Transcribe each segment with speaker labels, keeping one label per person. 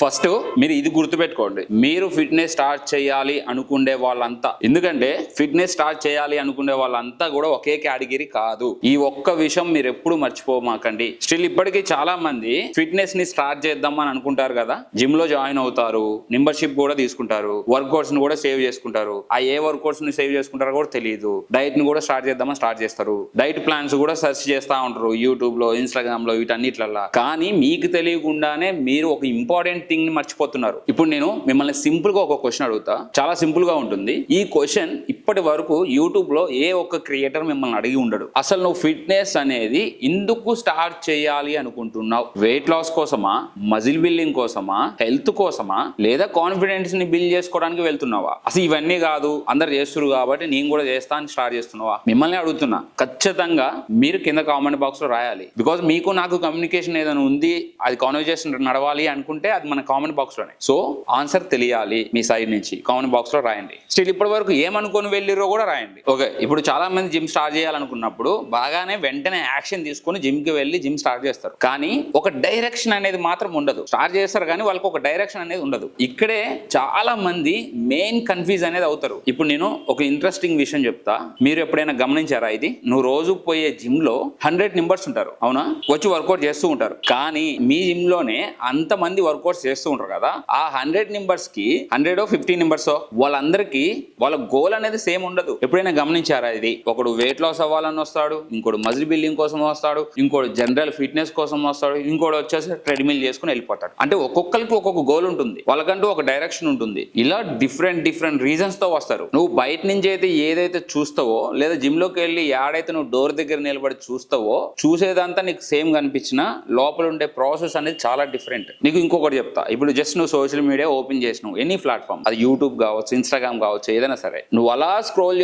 Speaker 1: First మీరు ఇది గుర్తుపెట్టుకోండి, మీరు ఫిట్నెస్ స్టార్ట్ చేయాలి అనుకునే వాళ్ళంతా, ఎందుకంటే ఫిట్నెస్ స్టార్ట్ చేయాలి అనుకునే వాళ్ళంతా కూడా ఒకే కేటగిరీ కాదు. ఈ ఒక్క విషయం మీరు ఎప్పుడు మర్చిపోమాకండి. స్టిల్ ఇప్పటికీ చాలా మంది ఫిట్నెస్ ని స్టార్ట్ చేద్దాం అని అనుకుంటారు కదా, జిమ్ లో జాయిన్ అవుతారు, మెంబర్షిప్ కూడా తీసుకుంటారు, వర్కౌట్స్ ని కూడా సేవ్ చేసుకుంటారు. ఆ ఏ వర్కౌట్స్ ని సేవ్ చేసుకుంటారో కూడా తెలియదు. డైట్ ని కూడా స్టార్ట్ చేద్దామని స్టార్ట్ చేస్తారు, డైట్ ప్లాన్స్ కూడా సెర్చ్ చేస్తా ఉంటారు యూట్యూబ్ లో, ఇన్స్టాగ్రామ్ లో, వీటన్నిట్లలా. కానీ మీకు తెలియకుండానే మీరు ఒక ఇంపార్టెంట్ థింగ్ ని మర్చిపోతున్నారు. ఇప్పుడు నేను మిమ్మల్ని సింపుల్ గా ఒక క్వశ్చన్ అడుగుతా, చాలా సింపుల్ గా ఉంటుంది ఈ క్వశ్చన్. ఇప్పటి వరకు యూట్యూబ్ లో ఏ ఒక్క క్రియేటర్ మిమ్మల్ని అడిగి ఉండడు, అసలు నువ్వు ఫిట్నెస్ అనేది ఎందుకు స్టార్ట్ చేయాలి అనుకుంటున్నావు? వెయిట్ లాస్ కోసమా, మజిల్ బిల్డింగ్ కోసమా, హెల్త్ కోసమా, లేదా కాన్ఫిడెన్స్ ని బిల్డ్ చేసుకోవడానికి వెళ్తున్నావా? అసలు ఇవన్నీ కాదు, అందరు చేస్తున్నారు కాబట్టి నేను కూడా చేస్తా అని స్టార్ట్ చేస్తున్నావా? మిమ్మల్ని అడుగుతున్నా. ఖచ్చితంగా మీరు కింద కామెంట్ బాక్స్ లో రాయాలి. బికాస్ మీకు నాకు కమ్యూనికేషన్ ఏదైనా ఉంది, అది కాన్వర్జేషన్ నడవాలి అనుకుంటే అది మన కామెంట్ బాక్స్ లోనే. సో ఆన్సర్ తెలియాలి మీ సైడ్ నుంచి, కామెంట్ బాక్స్ లో రాయండి. స్టిల్ ఇప్పటి వరకు ఏమనుకొని వెళ్ళిరో కూడా రాయండి. ఓకే, ఇప్పుడు చాలా మంది జిమ్ స్టార్ట్ చేయాలనుకున్నప్పుడు బాగానే వెంటనే యాక్షన్ తీసుకొని జిమ్ కి వెళ్ళి జిమ్ స్టార్ట్ చేస్తారు, కానీ ఒక డైరెక్షన్ అనేది మాత్రం ఉండదు. స్టార్ట్ చేస్తారు కానీ వాళ్ళకి ఒక డైరెక్షన్ అనేది ఉండదు. ఇక్కడే చాలా మంది మెయిన్ కన్ఫ్యూజ్ అనేది అవుతారు. ఇప్పుడు నేను ఒక ఇంట్రెస్టింగ్ విషయం చెప్తా, మీరు ఎప్పుడైనా గమనించారా ఇది? నువ్వు రోజు పోయే జిమ్ లో 100 మెంబర్స్ ఉంటారు, అవునా? వచ్చి వర్కౌట్ చేస్తూ ఉంటారు. కానీ మీ జిమ్ లోనే అంత మంది వర్కౌట్స్ చేస్తూ ఉంటారు కదా, ఆ 100 మెంబర్స్ కి 100 15 మెంబర్స్ వాళ్ళందరికీ వాళ్ళ గోల్ అనేది సేమ్ ఉండదు. ఎప్పుడైనా గమనించారా ఇది? ఒకడు వెయిట్ లాస్ అవ్వాలని వస్తాడు, ఇంకోటి మజిల్ బిల్డింగ్ కోసం వస్తాడు, ఇంకోటి జనరల్ ఫిట్నెస్ కోసం వస్తాడు, ఇంకోటి వచ్చేసి ట్రెడ్మిల్ చేసుకుని వెళ్ళిపోతాడు. అంటే ఒక్కొక్కరికి ఒక్కొక్క గోల్ ఉంటుంది, వాళ్ళకంటూ ఒక డైరెక్షన్ ఉంటుంది. ఇలా డిఫరెంట్ రీజన్స్ తో వస్తారు. నువ్వు బయట నుంచి అయితే ఏదైతే చూస్తావో, లేదా జిమ్ లోకి వెళ్ళి ఏడైతే నువ్వు డోర్ దగ్గర నిలబడి చూస్తావో, చూసేదంతా నీకు సేమ్ కనిపించినా లోపల ఉండే ప్రాసెస్ అనేది చాలా డిఫరెంట్. నీకు ఇంకొకటి చెప్తా, ఇప్పుడు జస్ట్ నువ్వు సోషల్ మీడియా ఓపెన్ చేసినావు, ఎనీ ప్లాట్ఫామ్, అది యూట్యూబ్ కావచ్చు, ఇన్స్టాగ్రామ్ కావచ్చు, ఏదైనా సరే, నువ్వు అలా స్క్రోల్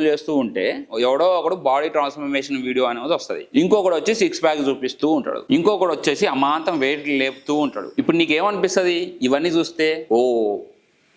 Speaker 1: చేస్తూ ఉంటే ఎవడో ఒకడు బాడీ ట్రాన్స్ఫర్మేషన్ వీడియో అనేది వస్తుంది, ఇంకొకటి వచ్చి 6 ప్యాక్ చూపిస్తూ ఉంటాడు, ఇంకొకటి వచ్చేసి అమాంతం వెయిట్ లేపుతూ ఉంటాడు. ఇప్పుడు నీకేమనిపిస్తుంది ఇవన్నీ చూస్తే? ఓ,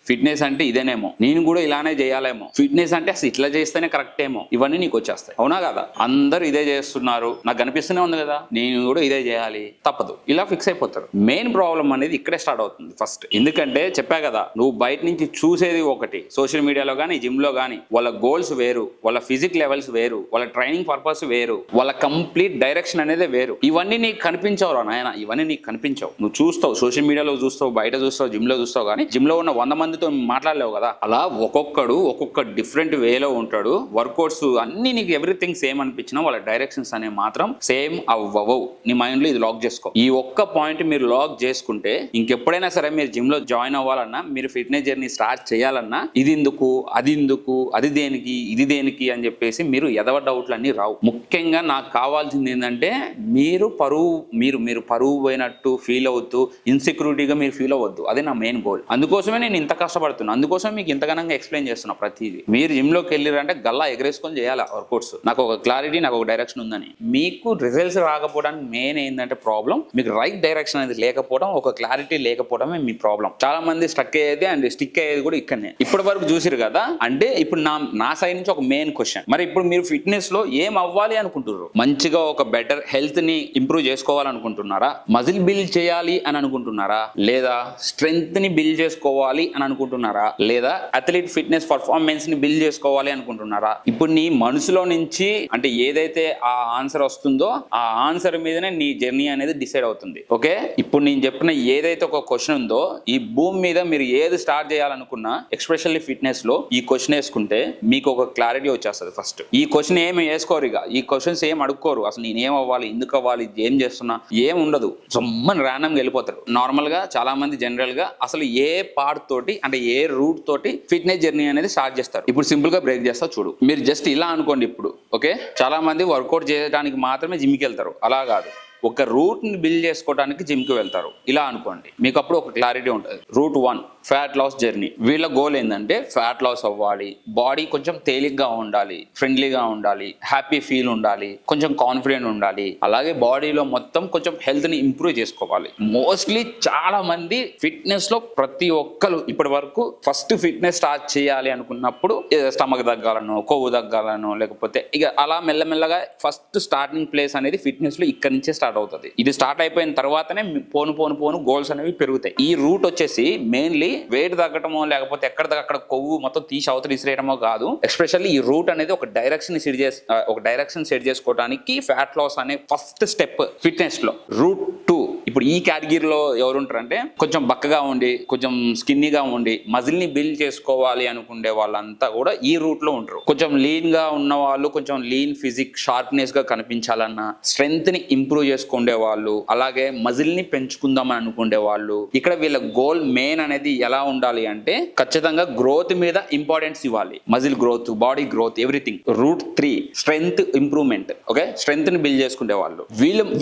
Speaker 1: ఫిట్నెస్ అంటే ఇదేనేమో, నేను కూడా ఇలానే చేయాలేమో, ఫిట్నెస్ అంటే అసలు ఇట్లా చేస్తేనే కరెక్ట్ ఏమో, ఇవన్నీ నీకు వచ్చేస్తాయి. అవునా కదా? అందరూ ఇదే చేస్తున్నారు, నాకు కనిపిస్తూనే ఉంది కదా, నేను కూడా ఇదే చేయాలి, తప్పదు, ఇలా ఫిక్స్ అయిపోతారు. మెయిన్ ప్రాబ్లం అనేది ఇక్కడే స్టార్ట్ అవుతుంది ఫస్ట్. ఎందుకంటే చెప్పా కదా, నువ్వు బయట నుంచి చూసేది ఒకటి, సోషల్ మీడియాలో కానీ జిమ్ లో కానీ వాళ్ళ గోల్స్ వేరు, వాళ్ళ ఫిజిక్ లెవెల్స్ వేరు, వాళ్ళ ట్రైనింగ్ పర్పస్ వేరు, వాళ్ళ కంప్లీట్ డైరెక్షన్ అనేది వేరు. ఇవన్నీ నీకు కనిపించవు రా నాయన, ఇవన్నీ నీకు కనిపించవు. నువ్వు చూస్తావు, సోషల్ మీడియాలో చూస్తావు, బయట చూస్తావు, జిమ్ లో చూస్తావు, కానీ జిమ్ లో ఉన్న 100 మందితో మాట్లాడలేవు కదా. అలా ఒక్కొక్క డిఫరెంట్ వేలో ఉంటాడు. వర్కౌట్స్ అన్ని నీకు ఎవ్రీథింగ్ సేమ్ అనిపించినా వాళ్ళ డైరెక్షన్స్ అనేవి మాత్రం సేమ్ అవ్వవు. నీ మైండ్ లో ఇది లాక్ చేసుకో. ఈ ఒక్క పాయింట్ మీరు లాక్ చేసుకుంటే ఇంకెప్పుడైనా సరే మీరు జిమ్ లో జాయిన్ అవ్వాలన్నా, మీరు ఫిట్నెస్ జర్నీ స్టార్ట్ చేయాలన్నా, ఇది ఎందుకు, అది ఎందుకు, అది దేనికి, ఇది దేనికి అని చెప్పేసి మీరు ఎదవ డౌట్లు అన్ని రావు. ముఖ్యంగా నాకు కావాల్సింది ఏంటంటే మీరు పరువు పోయినట్టు ఫీల్ అవుతూ ఇన్సెక్యూరిటీగా మీరు ఫీల్ అవ్వద్దు. అదే నా మెయిన్ గోల్. అందుకోసమే నేను ఇంత కష్టపడుతున్నా, అందుకోసం మీకు ఇంతగానంగా ఎక్స్ప్లెయిన్ చేస్తున్నా ప్రతిదీ. మీరు జిమ్ లోకి వెళ్ళారంటే గల్లా ఎగరేసుకొని చేయాలి వర్కౌట్స్. నాకు ఒక క్లారిటీ, నాకు ఒక డైరెక్షన్ ఉందని. మీకు రిజల్ట్స్ రాకపోవడానికి మెయిన్ ఏంటంటే ప్రాబ్లం, మీకు రైట్ డైరెక్షన్ అనేది లేకపోవడం, ఒక క్లారిటీ లేకపోవడమే మీ ప్రాబ్లం. చాలా మంది స్టక్ అయ్యేది అండ్ స్టిక్ అయ్యేది కూడా ఇక్కడనే. ఇప్పటి వరకు చూసిరు కదా, అంటే ఇప్పుడు నా సైడ్ నుంచి ఒక మెయిన్ క్వశ్చన్, మరి ఇప్పుడు మీరు ఫిట్నెస్ లో ఏం అవ్వాలి అనుకుంటున్నారు? మంచిగా ఒక బెటర్ హెల్త్ ని ఇంప్రూవ్ చేసుకోవాలనుకుంటున్నారా? మజిల్ బిల్డ్ చేయాలి అని అనుకుంటున్నారా? లేదా స్ట్రెంగ్త్ ని బిల్డ్ చేసుకోవాలి అని అనుకుంటున్నారా? లేదా అథ్లెట్ ఫిట్నెస్ పర్ఫార్మెన్స్ ని బిల్డ్ చేసుకోవాలి అనుకుంటున్నారా? ఇప్పుడు నీ మనసులో నుంచి అంటే ఏదైతే ఆ ఆన్సర్ వస్తుందో ఆ ఆన్సర్ మీదనే నీ జర్నీ అనేది డిసైడ్ అవుతుంది. ఓకే, ఇప్పుడు నేను చెప్పిన ఏదైతే ఒక క్వశ్చన్ ఉందో, ఈ భూమి మీద మీరు ఏది స్టార్ట్ చేయాలనుకున్నా, ఎక్స్పెషల్లీ ఫిట్నెస్ లో ఈ క్వశ్చన్ వేసుకుంటే మీకు ఒక క్లారిటీ వచ్చేస్తుంది. ఫస్ట్ ఈ క్వశ్చన్ ఏమి వేసుకోరు, ఇక ఈ క్వశ్చన్స్ ఏం అడుక్కోరు. అసలు నేను ఏం అవ్వాలి, ఎందుకు అవ్వాలి, ఏం చేస్తున్నా, ఏం ఉండదు. సమ్మని ర్యాండమ్గా వెళ్ళిపోతారు. నార్మల్ గా చాలా మంది జనరల్ గా అసలు ఏ పార్ట్ తోటి, అంటే ఏ రూట్ తోటి ఫిట్నెస్ జర్నీ అనేది స్టార్ట్ చేస్తారు. ఇప్పుడు సింపుల్ గా బ్రేక్ చేస్తా చూడు. మీరు జస్ట్ ఇలా అనుకోండి. ఇప్పుడు ఓకే, చాలా మంది వర్కౌట్ చేయడానికి మాత్రమే జిమ్కి వెళ్తారు. అలా కాదు, ఒక రూట్ ని బిల్డ్ చేసుకోవడానికి జిమ్ కి వెళ్తారు. ఇలా అనుకోండి, మీకు అప్పుడు ఒక క్లారిటీ ఉంటుంది. Route 1 fat loss journey. వీళ్ళ గోల్ ఏంటంటే ఫ్యాట్ లాస్ అవ్వాలి, బాడీ కొంచెం తేలిగ్గా ఉండాలి, ఫ్రెండ్లీగా ఉండాలి, హ్యాపీ ఫీల్ ఉండాలి, కొంచెం కాన్ఫిడెంట్ ఉండాలి, అలాగే బాడీలో మొత్తం కొంచెం హెల్త్ ని ఇంప్రూవ్ చేసుకోవాలి. మోస్ట్లీ చాలా మంది ఫిట్నెస్ లో ప్రతి ఒక్కరు ఇప్పటి వరకు ఫస్ట్ ఫిట్నెస్ స్టార్ట్ చేయాలి అనుకున్నప్పుడు స్టమక్ తగ్గాలను, కొవ్వు తగ్గాలను, లేకపోతే ఇక అలా మెల్లమెల్లగా ఫస్ట్ స్టార్టింగ్ ప్లేస్ అనేది ఫిట్నెస్ లో ఇక్కడ నుంచే స్టార్ట్ అవుతుంది. ఇది స్టార్ట్ అయిపోయిన తర్వాతనే పోను గోల్స్ అనేవి పెరుగుతాయి. ఈ రూట్ వచ్చేసి మెయిన్లీ వెయిట్ తగ్గటమో లేకపోతే అక్కడ కొవ్వు మొత్తం తీసి అవతల ఇసిరేయడమో కాదు. ఎస్పెషల్లీ ఈ రూట్ అనేది ఒక డైరెక్షన్ సెట్ చేసుకోవడానికి ఫ్యాట్ లాస్ అనే ఫస్ట్ స్టెప్ ఫిట్నెస్ లో. రూట్ 2 ఇప్పుడు ఈ కేటగిరీలో ఎవరు ఉంటారంటే కొంచెం బక్కగా ఉండి, కొంచెం స్కిన్నీగా ఉండి, మజిల్ ని బిల్డ్ చేసుకోవాలి అనుకునే వాళ్ళంతా కూడా ఈ రూట్ లో ఉంటారు. కొంచెం లీన్ గా ఉన్న వాళ్ళు, కొంచెం లీన్ ఫిజిక్ షార్ప్నెస్ గా కనిపించాలన్నా, స్ట్రెంగ్త్ ని ఇంప్రూవ్ చేసుకునే వాళ్ళు, అలాగే మజిల్ ని పెంచుకుందామని అనుకునే వాళ్ళు. ఇక్కడ వీళ్ళ గోల్ మెయిన్ అనేది ఎలా ఉండాలి అంటే ఖచ్చితంగా గ్రోత్ మీద ఇంపార్టెన్స్ ఇవ్వాలి. Muscle growth, body growth, everything. Route 3 strength improvement. Okay, strength ని బిల్డ్ చేసుకునే వాళ్ళు.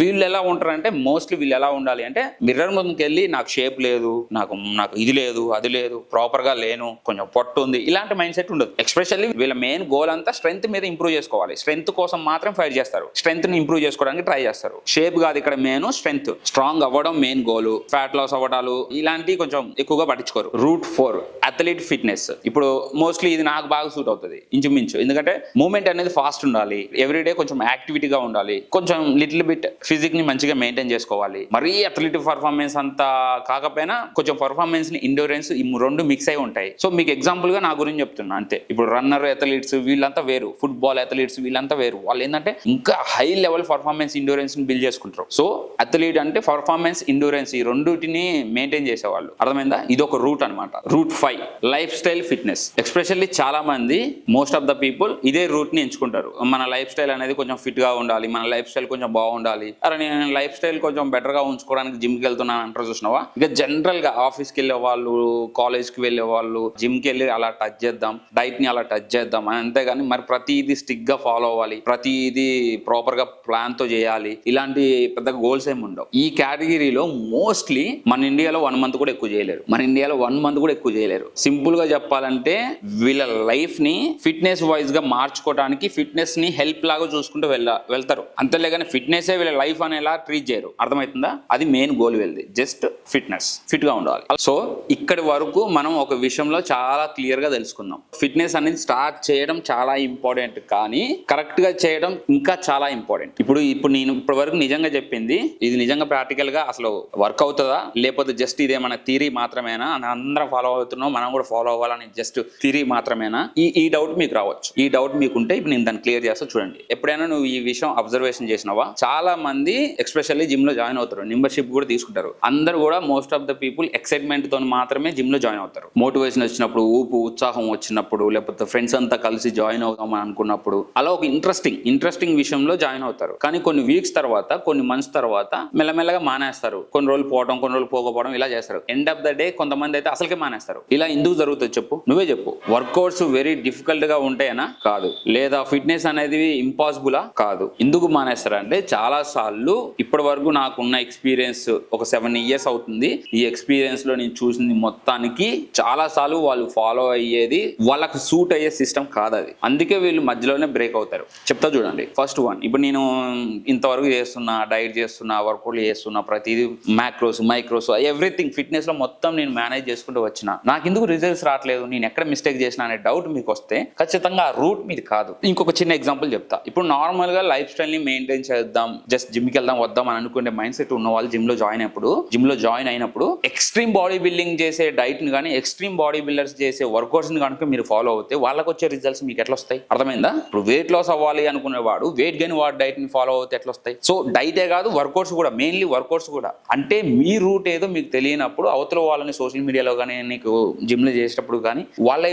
Speaker 1: వీళ్ళు ఎలా ఉంటారంటే మోస్ట్లీ వీళ్ళు ఎలా ఉండాలి అంటే మిర్రర్ ముందుకు వెళ్ళి నాకు షేప్ లేదు, నాకు ఇది లేదు, అది లేదు, ప్రాపర్ గా లేను, కొంచెం పొట్టు ఉంది, ఇలాంటి మైండ్ సెట్ ఉండదు. ఎస్పెషల్లీ వీళ్ళ మెయిన్ గోల్ అంతా స్ట్రెంగ్త్ మీద ఇంప్రూవ్ చేసుకోవాలి. స్ట్రెంగ్త్ కోసం మాత్రం ఫైట్ చేస్తారు, స్ట్రెంగ్త్ ని ఇంప్రూవ్ చేసుకోవడానికి ట్రై చేస్తారు. షేప్ కాదు ఇక్కడ మెయిన్, స్ట్రెంగ్త్. స్ట్రాంగ్ అవ్వడం మెయిన్ గోల్. ఫ్యాట్ లాస్ అవ్వడాలు ఇలాంటివి కొంచెం ఎక్కువగా పట్టించుకోరు. Route 4 athlete fitness. ఇప్పుడు మోస్ట్లీ ఇది నాకు బాగా సూట్ అవుతుంది ఇంచుమించు. ఎందుకంటే మూవ్మెంట్ అనేది ఫాస్ట్ ఉండాలి, ఎవ్రీడే కొంచెం యాక్టివిటీగా ఉండాలి, కొంచెం లిటిల్ బిట్ ఫిజిక్ ని మంచిగా మెయింటైన్ చేసుకోవాలి. మరీ అథ్లీట్ పర్ఫార్మెన్స్ అంతా కాకపోయినా కొంచెం పర్ఫార్మెన్స్ ని ఎండ్యూరెన్స్ ఈ రెండు మిక్స్ అయి ఉంటాయి. సో మీకు ఎగ్జాంపుల్ గా నా గురించి చెప్తున్నా అంతే. ఇప్పుడు రన్నర్ అథ్లీట్స్ వీళ్ళంతా వేరు, ఫుట్బాల్ అథ్లీట్స్ వీళ్ళంతా వేరు. వాళ్ళు ఏంటంటే ఇంకా హై లెవెల్ పర్ఫార్మెన్స్ ఎండ్యూరెన్స్ ని బిల్డ్ చేసుకుంటారు. సో అథ్లీట్ అంటే పర్ఫార్మెన్స్ ఎండ్యూరెన్స్ ఈ రెండుటిని మెయింటైన్ చేసేవాళ్ళు. అర్థమైందా? ఇది ఒక రూట్ అనమాట. Route 5 lifestyle fitness. Especially చాలా మంది, మోస్ట్ ఆఫ్ ద పీపుల్ ఇదే రూట్ ని ఎంచుకుంటారు. మన లైఫ్ స్టైల్ అనేది కొంచెం ఫిట్ గా ఉండాలి, మన లైఫ్ స్టైల్ కొంచెం బాగుండాలి, అరే నేను లైఫ్ స్టైల్ కొంచెం బెటర్ గా ఉంచుకోవడానికి జిమ్ కి వెళ్తున్నాను అంటారు చూసినావా. ఇక జనరల్ గా ఆఫీస్కి వెళ్ళే వాళ్ళు, కాలేజ్ కి వెళ్ళే వాళ్ళు జిమ్ కి వెళ్ళి అలా టచ్ చేద్దాం, డైట్ ని అలా టచ్ చేద్దాం అని. అంతేగాని మరి ప్రతిదీ స్టిక్ గా ఫాలో అవ్వాలి, ప్రతిదీ ప్రాపర్ గా ప్లాన్ తో చేయాలి, ఇలాంటి పెద్ద గోల్స్ ఏమి ఉండవు. ఈ కేటగిరీలో మోస్ట్లీ మన ఇండియాలో 1 మంత్ కూడా ఎక్కువ చేయలేరు. సింపుల్ గా చెప్పాలంటే వీళ్ళ లైఫ్ ని ఫిట్నెస్ వైజ్ గా మార్చుకోవడానికి ఫిట్నెస్ ని హెల్ప్ లాగా చూసుకుంటూ వెళ్తారు. అంతేలేగాని ఫిట్నెస్ వీళ్ళ లైఫ్ అనేలా ట్రీట్ చేయరు. అర్థమవుతుందా? అది మెయిన్ గోల్ వెళ్ళి జస్ట్ ఫిట్నెస్, ఫిట్ గా ఉండాలి. సో ఇక్కడి వరకు మనం ఒక విషయంలో చాలా క్లియర్ గా తెలుసుకుందాం. ఫిట్నెస్ అనేది స్టార్ట్ చేయడం చాలా ఇంపార్టెంట్, కానీ కరెక్ట్ గా చేయడం ఇంకా చాలా ఇంపార్టెంట్. ఇప్పుడు నేను ఇప్పటి వరకు నిజంగా చెప్పింది ఇది నిజంగా ప్రాక్టికల్ గా అసలు వర్క్ అవుతుందా, లేకపోతే జస్ట్ ఇదే మన థియరీ మాత్రమేనా, అందరం ఫాలో అవుతున్నాం మనం కూడా ఫాలో అవ్వాలని జస్ట్ థియరీ మాత్రమేనా, ఈ డౌట్ మీకు రావచ్చు. ఈ డౌట్ మీకుంటే ఇప్పుడు నేను దాన్ని క్లియర్ చేస్తా చూడండి. ఎప్పుడైనా నువ్వు ఈ విషయం అబ్జర్వేషన్ చేసినావా? చాలా మంది ఎస్పెషల్లీ జిమ్ లో జాయిన్ అవుతారు, మెంబర్షిప్ కూడా తీసుకుంటారు. అందరూ కూడా most of the people excitement తో మాత్రమే జిమ్ లో జాయిన్ అవుతారు. మోటివేషన్ వచ్చినప్పుడు, ఉత్సాహం వచ్చినప్పుడు, లేకపోతే ఫ్రెండ్స్ అంతా కలిసి జాయిన్ అవుతాం అనుకున్నప్పుడు అలా ఒక ఇంట్రెస్టింగ్ విషయంలో జాయిన్ అవుతారు. కానీ కొన్ని వీక్స్ తర్వాత, కొన్ని మంత్స్ తర్వాత మెల్లమెల్లగా మానేస్తారు. కొన్ని రోజులు పోవడం, కొన్ని రోజులు పోకపోవడం ఇలా చేస్తారు. ఎండ్ ఆఫ్ ద డే కొంతమంది అయితే అసలుకే మానేస్తారు. ఇలా ఎందుకు జరుగుతుంది చెప్పు? నువ్వే చెప్పు. వర్కౌట్స్ వెరీ డిఫికల్ట్ గా ఉంటాయనా? కాదు. లేదా ఫిట్నెస్ అనేది ఇంపాసిబులా? కాదు. ఎందుకు మానేస్తారంటే చాలా సార్లు ఇప్పటి వరకు నాకున్న ఎక్స్పీరియన్స్ ఒక 7 years అవుతుంది. ఈ ఎక్స్పీరియన్స్ లో నేను చూసింది మొత్తానికి చాలా సార్లు వాళ్ళు ఫాలో అయ్యేది వాళ్ళకు సూట్ అయ్యే సిస్టమ్ కాదు అది. అందుకే వీళ్ళు మధ్యలోనే బ్రేక్ అవుతారు. చెప్తా చూడండి. ఫస్ట్ వన్, ఇప్పుడు నేను ఇంతవరకు చేస్తున్నా, డైట్ చేస్తున్నా, వర్కౌట్లు చేస్తున్నా, ప్రతిదీ మ్యాక్రోస్, మైక్రోస్, ఎవ్రీథింగ్ ఫిట్నెస్ లో మొత్తం నేను మేనేజ్ చేసుకుంటూ వచ్చిన, నాకు ఎందుకు రిజల్ట్స్ రావట్లేదు, నేను ఎక్కడ మిస్టేక్ చేసిన అనే డౌట్ మీకు వస్తే ఖచ్చితంగా ఆ రూట్ మీది కాదు. ఇంకొక చిన్న ఎగ్జాంపుల్ చెప్తా. ఇప్పుడు నార్మల్ గా లైఫ్ స్టైల్ ని మెయింటైన్ చేద్దాం, జస్ట్ జిమ్ కి వెళ్దాం వద్దాం అని అనుకునే మైండ్ సెట్ ఉన్న వాళ్ళు జిమ్ లో జాయిన్ అయినప్పుడు ఎక్స్ట్రీమ్ బాడీ బిల్డింగ్ చేసే డైట్ ని కానీ, ఎక్స్ట్రీమ్ బాడీ బిల్డర్స్ చేసే వర్కౌట్స్ ని కనుక మీరు ఫాలో అవుతే వాళ్ళకి వచ్చే రిజల్ట్స్ మీకు ఎట్లా వస్తాయి? అర్థమైందా? ఇప్పుడు వెయిట్ లాస్ అవ్వాలి అనుకునేవాడు వెయిట్ గెయిన్ వాడు డైట్ ని ఫాలో అవుతే ఎట్లా వస్తాయి? సో డైటే కాదు, వర్కౌట్స్ కూడా, మెయిన్లీ వర్కౌట్స్ కూడా. అంటే మీ రూట్ ఏదో మీకు తెలియనప్పుడు అవతల వాళ్ళని సోషల్ మీడియాలో కానీ, నీకు జిమ్ లో చేసేటప్పుడు కానీ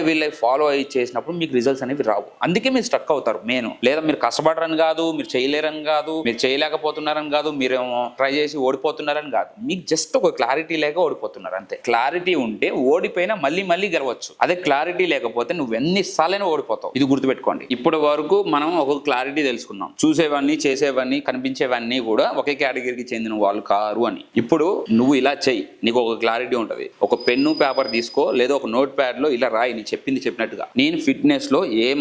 Speaker 1: వీళ్ళే ఫాలో అయ్యి చేసినప్పుడు మీకు రిజల్ట్స్ అనేవి రావు. అందుకే మీరు స్టక్ అవుతారు మెయిన్. లేదా మీరు కష్టపడరని కాదు, మీరు చేయలేరని కాదు, మీరు చేయలేకపోతున్నారని కాదు, మీరేమో ట్రై చేసి ఓడిపోతున్నారని కాదు, మీకు జస్ట్ ఒక క్లారిటీ లేక ఓడిపోతున్నారు అంతే. క్లారిటీ ఉంటే ఓడిపోయినా మళ్ళీ మళ్ళీ గెలవచ్చు. అదే క్లారిటీ లేకపోతే నువ్వు ఎన్నిసార్లైనా ఓడిపోతావు. ఇది గుర్తుపెట్టుకోండి. ఇప్పటి వరకు మనం ఒక క్లారిటీ తెలుసుకున్నాం, చూసేవన్నీ చేసేవన్నీ కనిపించేవన్నీ కూడా ఒకే కేటగిరీకి చెందిన వాళ్ళు కారు అని. ఇప్పుడు నువ్వు ఇలా చెయ్యి, నీకు ఒక క్లారిటీ ఉంటుంది. ఒక పెన్ను పేపర్ తీసుకో, లేదా ఒక నోట్ ప్యాడ్ లో ఇలా రాయి, నీ చెప్పింది చెప్పినట్టుగా. నేను ఫిట్నెస్ లో ఏం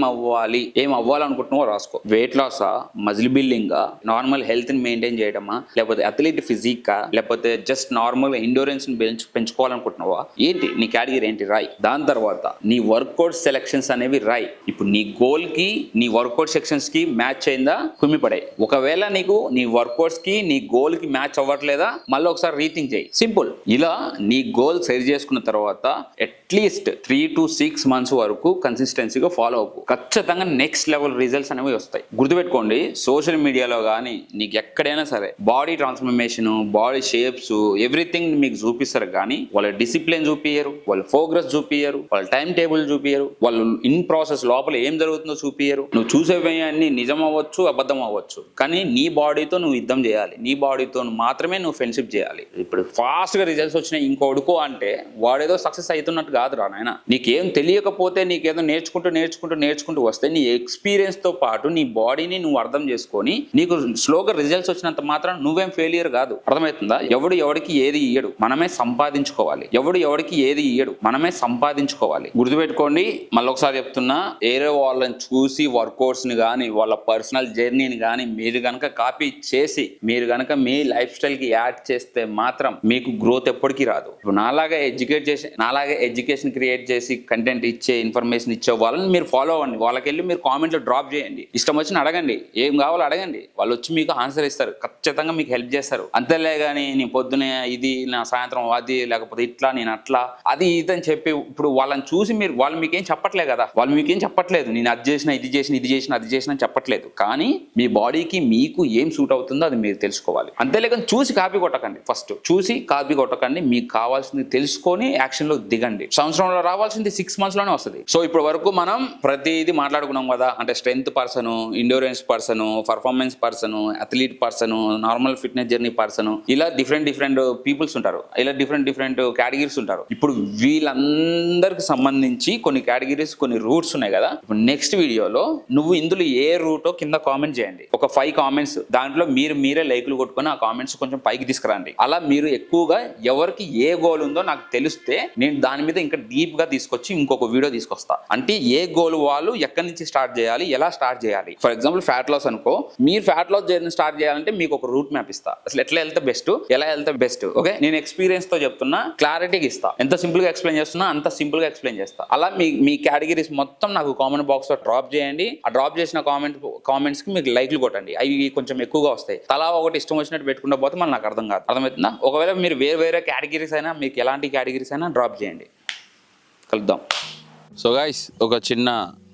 Speaker 1: అవ్వాలనుకుంటున్నావో రాసుకో. వెయిట్ లాసా, మజిల్ బిల్డింగా, నార్మల్ హెల్త్ ని మెయింటైన్ చేయడమా, లేకపోతే అథ్లెట్ ఫిజికా, లేకపోతే జస్ట్ నార్మల్ ఎండూరెన్స్ ని పెంచుకోవాలనుకుంటున్నావా, ఏంటి నీ కేటగిరీ ఏంటి రాయి. దాని తర్వాత నీ వర్కౌట్ సెలెక్షన్స్ అనేవి రాయి. ఇప్పుడు నీ గోల్ కి నీ వర్కౌట్ సెక్షన్స్ కి మ్యాచ్ అయిందా, కుమ్మిపడే. ఒకవేళ నీకు నీ వర్కౌట్స్ కి నీ గోల్ కి మ్యాచ్ అవ్వట్లేదా, మళ్ళీ ఒకసారి రీథింక్ చేయి. సింపుల్. ఇలా నీ గోల్ సెట్ చేసుకున్న తర్వాత అట్లీస్ట్ 3 to 6 months వరకు కన్సిస్టెన్సీగా ఫాలో అవ్వు. ఖచ్చితంగా నెక్స్ట్ లెవెల్ రిజల్ట్స్ అనేవి వస్తాయి. గుర్తుపెట్టుకోండి, సోషల్ మీడియాలో కానీ నీకు ఎక్కడైనా సరే body transformation, body shapes, everything మీకు చూపిస్తారు, కానీ వాళ్ళ డిసిప్లిన్ చూపియరు, వాళ్ళ ప్రోగ్రెస్ చూపియరు, వాళ్ళ టైం టేబుల్ చూపియరు, వాళ్ళు ఇన్ ప్రాసెస్ లోపల ఏం జరుగుతుందో చూపియరు. నువ్వు చూసేవి అన్ని నిజం అవ్వచ్చు, అబద్ధం అవ్వచ్చు, కానీ నీ బాడీతో నువ్వు యుద్ధం చేయాలి. నీ బాడీతో మాత్రమే నువ్వు ఫ్రెండ్షిప్ చేయాలి. ఇప్పుడు ఫాస్ట్ గా రిజల్ట్స్ వచ్చినాయి ఇంకొడుకో అంటే వాడేదో సక్సెస్ అవుతున్నట్టు కాదు రా నాయన. నీకేం తెలియకపోతే నీకేదో నేర్చుకుంటూ వస్తే నీ ఎక్స్పీరియన్స్ తో పాటు నీ బాడీని నువ్వు అర్థం చేసుకొని నీకు స్లోగా రిజల్ట్స్ వచ్చినంత మాత్రం నువ్వేం ఫెయిలియర్ కాదు. అర్థమవుతుందా? ఎవడికి ఏది ఇయ్యడు, మనమే సంపాదించుకోవాలి. ఏది ఇయ్యడు, మనమే సంపాదించుకోవాలి. గుర్తుపెట్టుకోండి. మళ్ళీ ఒకసారి చెప్తున్నా, ఏరే వాళ్ళని చూసి వర్కౌట్స్ ని కానీ వాళ్ళ పర్సనల్ జర్నీని కానీ మీరు కనుక కాపీ చేసి మీరు కనుక మీ లైఫ్ స్టైల్ కి యాడ్ చేస్తే మాత్రం మీకు గ్రోత్ ఎప్పటికీ రాదు. ఇప్పుడు నాలాగా ఎడ్యుకేషన్ క్రియేట్ చేసి కంటెంట్ ఇచ్చే, ఇన్ఫర్మేషన్ ఇచ్చే వాళ్ళని మీరు ఫాలో అవ్వండి. వాళ్ళకి వెళ్ళి మీరు కామెంట్లో డ్రాప్ చేయండి, ఇష్టం వచ్చిన అడగండి, ఏం కావాలో అడగండి, వాళ్ళు వచ్చి మీకు ఆన్సర్ ఇస్తారు, ఖచ్చితంగా మీకు హెల్ప్ చేస్తారు. అంతేలే కానీ నీ పొద్దునే ఇది, నా సాయంత్రం అది, లేకపోతే ఇట్లా, నేను అట్లా, అది ఇది అని చెప్పి ఇప్పుడు వాళ్ళని చూసి వాళ్ళు మీకేం చెప్పట్లేదు కదా, వాళ్ళు మీకేం చెప్పట్లేదు నేను అది చేసిన ఇది చేసిన అని చెప్పట్లేదు. కానీ మీ బాడీకి మీకు ఏం సూట్ అవుతుందో అది మీరు తెలుసుకోవాలి. అంతేలేక చూసి కాపీ కొట్టకండి. ఫస్ట్ చూసి కాపీ కొట్టకండి, మీకు కావాల్సింది తెలుసుకొని యాక్షన్ లో దిగండి. సంవత్సరంలో రావాల్సింది 6 months లోనే వస్తుంది. సో ఇప్పుడు వరకు మనం ప్రతిదీ మాట్లాడుకున్నాం కదా, అంటే strength person, endurance person, performance person, athlete person, normal fitness journey person, ఇలా డిఫరెంట్ పీపుల్స్ ఉంటారు, ఇలా డిఫరెంట్ కేటగిరీస్ ఉంటారు. ఇప్పుడు వీళ్ళందరికి సంబంధించి కొన్ని కేటగిరీస్, కొన్ని రూట్స్ ఉన్నాయి కదా. ఇప్పుడు నెక్స్ట్ వీడియోలో నువ్వు ఇందులో ఏ రూటో కింద కామెంట్ చేయండి. ఒక 5 comments, దాంట్లో మీరే లైక్లు కొట్టుకొని ఆ కామెంట్స్ కొంచెం పైకి తీసుకురండి. అలా మీరు ఎక్కువగా ఎవరికి ఏ గోల్ ఉందో నాకు తెలిస్తే నేను దాని మీద ఇంకా డీప్ గా తీసుకొచ్చి ఇంకొక వీడియో తీసుకొస్తా. అంటే ఏ గోల్ వాళ్ళు ఎక్కడి నుంచి స్టార్ట్ చేయాలి, ఎలా స్టార్ట్ చేయాలి. ఫర్ ఎగ్జాంపుల్ ఫ్యాట్ లాస్ అనుకో, మీరు ఫ్యాట్ లాస్ జర్నీ స్టార్ట్ చేయాలంటే మీకు ఒక రూట్ మ్యాప్ ఇస్తా, అసలు ఎట్లా వెళ్తే బెస్ట్, ఎలా వెళ్తే బెస్ట్. ఓకే, నేను ఎక్స్పీరియన్స్ తో చెప్తున్నా, క్లారిటీగా ఇస్తా. ఎంత సింపుల్ గా ఎక్స్ప్లెయిన్ చేస్తున్నా అంత సింపుల్ గా ఎక్స్ప్లెయిన్ చేస్తా. అలా మీ కేటగిరీస్ మొత్తం నాకు కామెంట్ బాక్స్ లో డ్రాప్ చేయండి. ఆ డ్రాప్ చేసిన కామెంట్స్ కి మీకు లైక్లు కొట్టండి, అవి కొంచెం ఎక్కువగా వస్తాయి. తలా ఒకటి ఇష్టం వచ్చినట్టు పెట్టుకుంటూ పోతే మళ్ళీ నాకు అర్థం కాదు. అర్థమవుతుందా? ఒకవేళ మీరు వేరే కేటగిరీస్ అయినా, మీకు ఎలాంటి కేటగిరీస్ అయినా డ్రాప్ చేయండి. కలుద్దాం. సో గైస్, ఒక చిన్న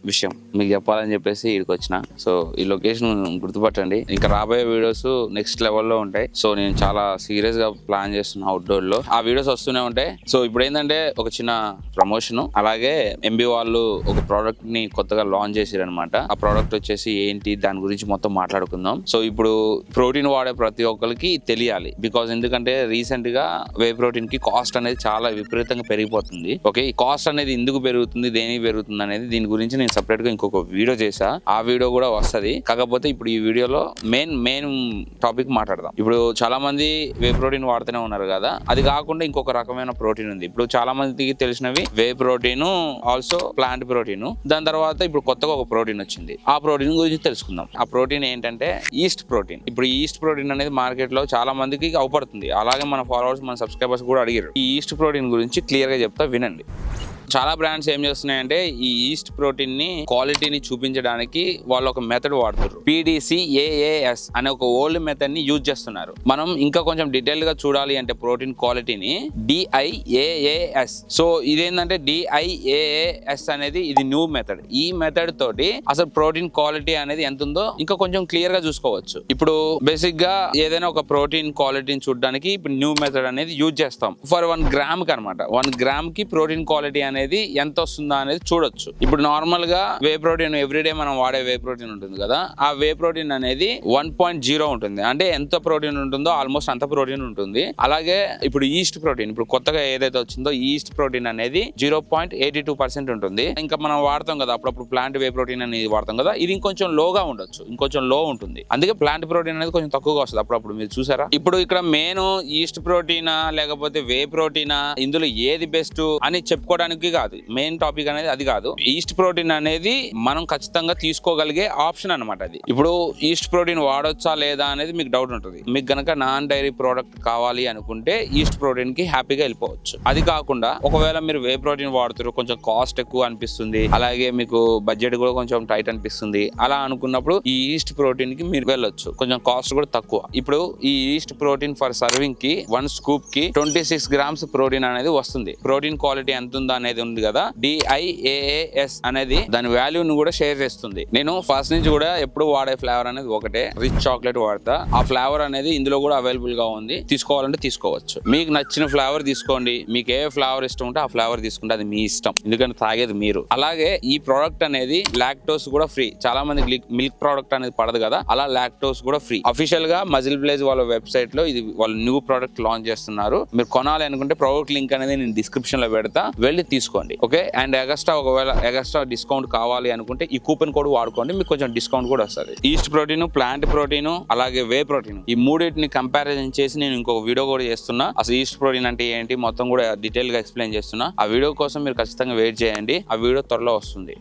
Speaker 1: విషయం మీకు చెప్పాలని చెప్పేసి ఇక్కడికి వచ్చిన. సో ఈ లొకేషన్ గుర్తుపట్టండి, ఇంకా రాబోయే వీడియోస్ నెక్స్ట్ లెవెల్లో ఉంటాయి. సో నేను చాలా సీరియస్ గా ప్లాన్ చేస్తున్నా అవుట్డోర్ లో, ఆ వీడియోస్ వస్తూనే ఉంటాయి. సో ఇప్పుడు ఏంటంటే ఒక చిన్న ప్రమోషన్, అలాగే ఎంబీ వాళ్ళు ఒక ప్రోడక్ట్ ని కొత్తగా లాంచ్ చేశారు అనమాట. ఆ ప్రోడక్ట్ వచ్చేసి ఏంటి, దాని గురించి మొత్తం మాట్లాడుకుందాం. సో ఇప్పుడు ప్రోటీన్ వాడే ప్రతి ఒక్కరికి తెలియాలి, బికాజ్ ఎందుకంటే రీసెంట్ గా వే ప్రోటీన్ కి కాస్ట్ అనేది చాలా విపరీతంగా పెరిగిపోతుంది. ఓకే, ఈ కాస్ట్ అనేది ఎందుకు పెరుగుతుంది, దేనికి పెరుగుతుంది అనేది దీని గురించి నేను సపరేట్ గా ఇంకొక వీడియో చేసా, ఆ వీడియో కూడా వస్తుంది. కాకపోతే ఇప్పుడు ఈ వీడియోలో మెయిన్ టాపిక్ మాట్లాడదాం. ఇప్పుడు చాలా మంది వే ప్రోటీన్ వాడుతూనే ఉన్నారు కదా, అది కాకుండా ఇంకొక రకమైన ప్రోటీన్ ఉంది. ఇప్పుడు చాలా మందికి తెలిసినవి whey protein, also plant protein, దాని తర్వాత ఇప్పుడు కొత్తగా ఒక ప్రోటీన్ వచ్చింది. ఆ ప్రోటీన్ గురించి తెలుసుకుందాం. ఆ ప్రోటీన్ ఏంటంటే ఈస్ట్ ప్రోటీన్. ఇప్పుడు ఈ ఈస్ట్ ప్రోటీన్ అనేది మార్కెట్ లో చాలా మందికి అవపడుతుంది, అలాగే మన ఫాలోవర్స్, మన సబ్స్క్రైబర్స్ కూడా అడిగారు. ఈ ఈస్ట్ ప్రోటీన్ గురించి క్లియర్ గా చెప్తా, వినండి. చాలా బ్రాండ్స్ ఏం చేస్తున్నాయంటే ఈ ఈస్ట్ ప్రోటీన్ ని క్వాలిటీని చూపించడానికి వాళ్ళు ఒక మెథడ్ వాడుతారు, PDCAAS అనే ఒక ఓల్డ్ మెథడ్ ని యూజ్ చేస్తున్నారు. మనం ఇంకా కొంచెం డీటెయిల్ గా చూడాలి అంటే ప్రోటీన్ క్వాలిటీని DIAAS. సో ఇదేంటంటే DIAAS అనేది ఇది న్యూ మెథడ్. ఈ మెథడ్ తోటి అసలు ప్రోటీన్ క్వాలిటీ అనేది ఎంత ఉందో ఇంకా కొంచెం క్లియర్ గా చూసుకోవచ్చు. ఇప్పుడు బేసిక్ గా ఏదైనా ఒక ప్రోటీన్ క్వాలిటీని చూడడానికి ఇప్పుడు న్యూ మెథడ్ అనేది యూజ్ చేస్తాం. ఫర్ 1 gram కి అనమాట, 1 gram కి ప్రోటీన్ క్వాలిటీ అనేది అనేది ఎంత వస్తుందా అనేది చూడొచ్చు. ఇప్పుడు నార్మల్ గా వే ప్రోటీన్ ఎవ్రీడే మనం వాడే వే ప్రోటీన్ ఉంటుంది కదా, ఆ వే ప్రోటీన్ అనేది 1.0 ఉంటుంది. అంటే ఎంత ప్రోటీన్ ఉంటుందో ఆల్మోస్ట్ అంత ప్రోటీన్ ఉంటుంది. అలాగే ఇప్పుడు ఈస్ట్ ప్రోటీన్, ఇప్పుడు కొత్తగా ఏదైతే వచ్చిందో ఈస్ట్ ప్రోటీన్ అనేది 0.82% ఉంటుంది. ఇంకా మనం వాడతాం కదా అప్పుడప్పుడు ప్లాంట్ వే ప్రోటీన్ అనేది వాడతాం కదా, ఇది ఇంకొంచెం లోగా ఉండొచ్చు, ఇంకొంచెం లో ఉంటుంది. అందుకే ప్లాంట్ ప్రోటీన్ అనేది కొంచెం తక్కువగా వస్తుంది అప్పుడప్పుడు. మీరు చూసారా? ఇప్పుడు ఇక్కడ మెయిన్ ఈస్ట్ ప్రోటీనా లేకపోతే వే ప్రోటీనా, ఇందులో ఏది బెస్ట్ అని చెప్పుకోవడానికి కాదు, మెయిన్ టాపిక్ అనేది అది కాదు. ఈస్ట్ ప్రోటీన్ అనేది మనం ఖచ్చితంగా తీసుకోగలిగే ఆప్షన్ అనమాట. అది ఇప్పుడు ఈస్ట్ ప్రోటీన్ వాడొచ్చా లేదా అనేది మీకు డౌట్ ఉంటుంది. మీకు గనక నాన్ డైరీ ప్రోడక్ట్ కావాలి అనుకుంటే ఈస్ట్ ప్రోటీన్ కి హ్యాపీగా వెళ్ళిపోవచ్చు. అది కాకుండా ఒకవేళ మీరు వే ప్రోటీన్ వాడుతారు, కొంచెం కాస్ట్ ఎక్కువ అనిపిస్తుంది, అలాగే మీకు బడ్జెట్ కూడా కొంచెం టైట్ అనిపిస్తుంది, అలా అనుకున్నప్పుడు ఈ ఈస్ట్ ప్రోటీన్ కి మీరు వెళ్ళొచ్చు. కొంచెం కాస్ట్ కూడా తక్కువ. ఇప్పుడు ఈ ఈస్ట్ ప్రోటీన్ ఫర్ సర్వింగ్ కి 1 స్కూప్ కి 26 గ్రామ్స్ ప్రోటీన్ అనేది వస్తుంది. ప్రోటీన్ క్వాలిటీ ఎంత ఉందా అనేది ఉంది కదా, DIAAS అనేది దాని వాల్యూని కూడా షేర్ చేస్తుంది. నేను ఫస్ట్ నుంచి కూడా ఎప్పుడు వాడే ఫ్లేవర్ అనేది ఒకటే, రిచ్ చాక్లెట్ వాడతా. ఆ ఫ్లేవర్ అనేది ఇందులో కూడా అవైలబుల్ గా ఉంది. తీసుకోవాలంటే తీసుకోవచ్చు. మీకు నచ్చిన ఫ్లేవర్ తీసుకోండి. మీకు ఏ ఫ్లేవర్ ఇష్టం ఉంటే ఆ ఫ్లేవర్ తీసుకుంటే అది మీ ఇష్టం, ఎందుకంటే తాగేది మీరు. అలాగే ఈ ప్రోడక్ట్ అనేది లాక్టోస్ కూడా ఫ్రీ. చాలా మందికి మిల్క్ ప్రోడక్ట్ అనేది పడదు కదా, అలా లాక్టోస్ కూడా ఫ్రీ. అఫీషియల్ గా మజిల్ బ్లేజ్ వాళ్ళ వెబ్సైట్ లో ఇది వాళ్ళు న్యూ ప్రోడక్ట్ లాంచ్ చేస్తున్నారు. మీరు కొనాలి అనుకుంటే ప్రోడక్ట్ లింక్ అనేది నేను డిస్క్రిప్షన్ లో పెడతా, వెళ్ళి తీసుకోండి. ఓకే. అండ్ ఒకవేళ ఎగస్ట్రా డిస్కౌంట్ కావాలి అనుకుంటే ఈ కూపన్ కోడ్ వాడుకోండి, మీకు కొంచెం డిస్కౌంట్ కూడా వస్తుంది. ఈస్ట్ ప్రోటీన్, ప్లాంట్ ప్రోటీన్, అలాగే వే ప్రోటీన్, ఈ మూడింటిని కంపారిజన్ చేసి నేను ఇంకొక వీడియో కూడా చేస్తున్నా. అసలు ఈస్ట్ ప్రోటీన్ అంటే ఏంటి మొత్తం కూడా డీటెయిల్ గా ఎక్స్ప్లెయిన్ చేస్తున్నా. ఆ వీడియో కోసం మీరు ఖచ్చితంగా వెయిట్ చేయండి. ఆ వీడియో త్వరలో వస్తుంది.